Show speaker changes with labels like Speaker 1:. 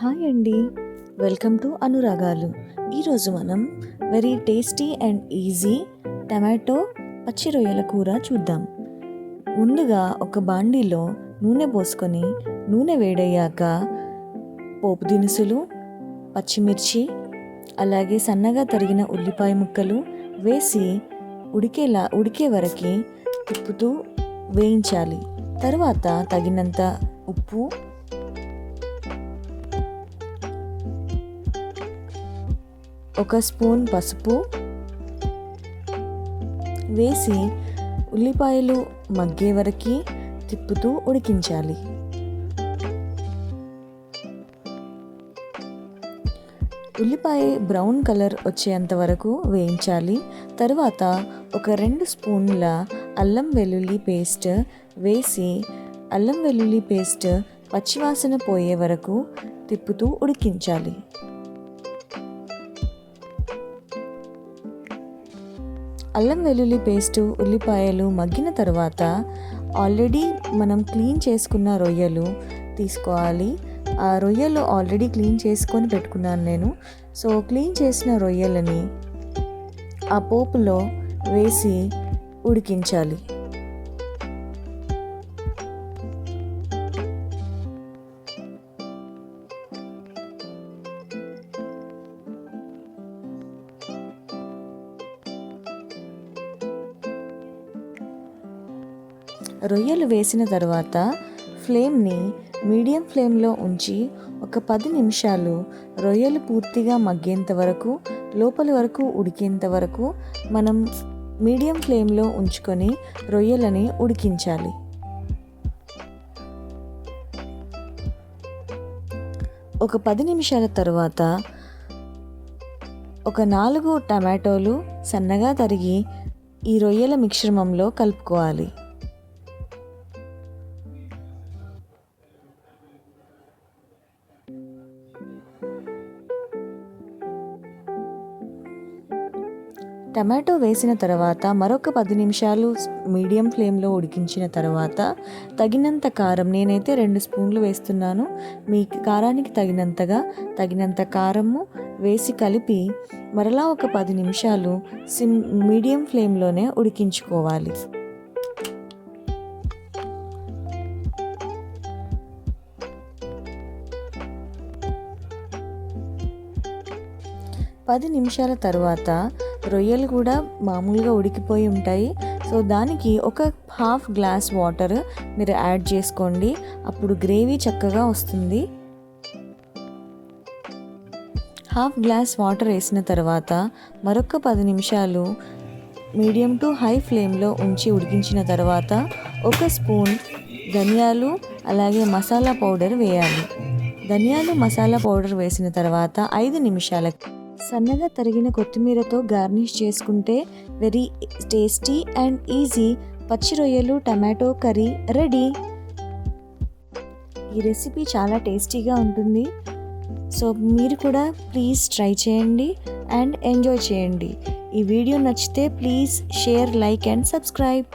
Speaker 1: Hi అండి, welcome to అనురాగాలు. ఈరోజు మనం very tasty and easy tomato పచ్చి రొయ్యల కూర చూద్దాం. ముందుగా ఒక బాండీలో నూనె పోసుకొని నూనె వేడయ్యాక పోపు దినుసులు, పచ్చిమిర్చి, అలాగే సన్నగా తరిగిన ఉల్లిపాయ ముక్కలు వేసి ఉడికే వరకు తిప్పుతూ వేయించాలి. తర్వాత తగినంత ఉప్పు, ఒక స్పూన్ పసుపు వేసి ఉల్లిపాయలు మగ్గే వరకు తిప్పుతూ ఉడికించాలి. ఉల్లిపాయ బ్రౌన్ కలర్ వచ్చేంత వరకు వేయించాలి. తర్వాత ఒక 2 స్పూన్ల అల్లం వెల్లుల్లి పేస్ట్ వేసి అల్లం వెల్లుల్లి పేస్ట్ పచ్చివాసన పోయే వరకు తిప్పుతూ ఉడికించాలి. అల్లం వెల్లుల్లి పేస్టు ఉల్లిపాయలు మగ్గిన తర్వాత ఆల్రెడీ మనం క్లీన్ చేసుకున్న రొయ్యలు తీసుకోవాలి. ఆ రొయ్యలు ఆల్రెడీ క్లీన్ చేసుకొని పెట్టుకున్నాను నేను. సో క్లీన్ చేసిన రొయ్యలని ఆ పోపులో వేసి ఉడికించాలి. రొయ్యలు వేసిన తర్వాత ఫ్లేమ్ని మీడియం ఫ్లేమ్లో ఉంచి ఒక 10 నిమిషాలు రొయ్యలు పూర్తిగా మగ్గేంత వరకు, లోపలి వరకు ఉడికేంత వరకు మనం మీడియం ఫ్లేమ్లో ఉంచుకొని రొయ్యలని ఉడికించాలి. ఒక 10 నిమిషాల తర్వాత ఒక 4 టమాటోలు సన్నగా తరిగి ఈ రొయ్యల మిశ్రమంలో కలుపుకోవాలి. టమాటో వేసిన తర్వాత మరొక 10 నిమిషాలు మీడియం ఫ్లేమ్లో ఉడికించిన తర్వాత తగినంత కారం, నేనైతే 2 స్పూన్లు వేస్తున్నాను, మీ కారానికి తగినంత కారము వేసి కలిపి మరలా ఒక 10 నిమిషాలు మీడియం ఫ్లేమ్లోనే ఉడికించుకోవాలి. పది నిమిషాల తర్వాత రొయ్యలు కూడా మామూలుగా ఉడికిపోయి ఉంటాయి. సో దానికి ఒక హాఫ్ గ్లాస్ వాటర్ మీరు యాడ్ చేసుకోండి, అప్పుడు గ్రేవీ చక్కగా వస్తుంది. హాఫ్ గ్లాస్ వాటర్ వేసిన తర్వాత మరొక 10 నిమిషాలు మీడియం టు హై ఫ్లేమ్లో ఉంచి ఉడికించిన తర్వాత ఒక స్పూన్ ధనియాలు అలాగే మసాలా పౌడర్ వేయాలి. ధనియాలు మసాలా పౌడర్ వేసిన తర్వాత 5 నిమిషాలకు సన్నగా తరిగిన కొత్తిమీరతో గార్నిష్ చేసుకుంటే వెరీ టేస్టీ అండ్ ఈజీ పచ్చి రొయ్యలు టమాటో కర్రీ రెడీ. ఈ రెసిపీ చాలా టేస్టీగా ఉంటుంది. సో మీరు కూడా ప్లీజ్ ట్రై చేయండి అండ్ ఎంజాయ్ చేయండి. ఈ వీడియో నచ్చితే please share, like and subscribe.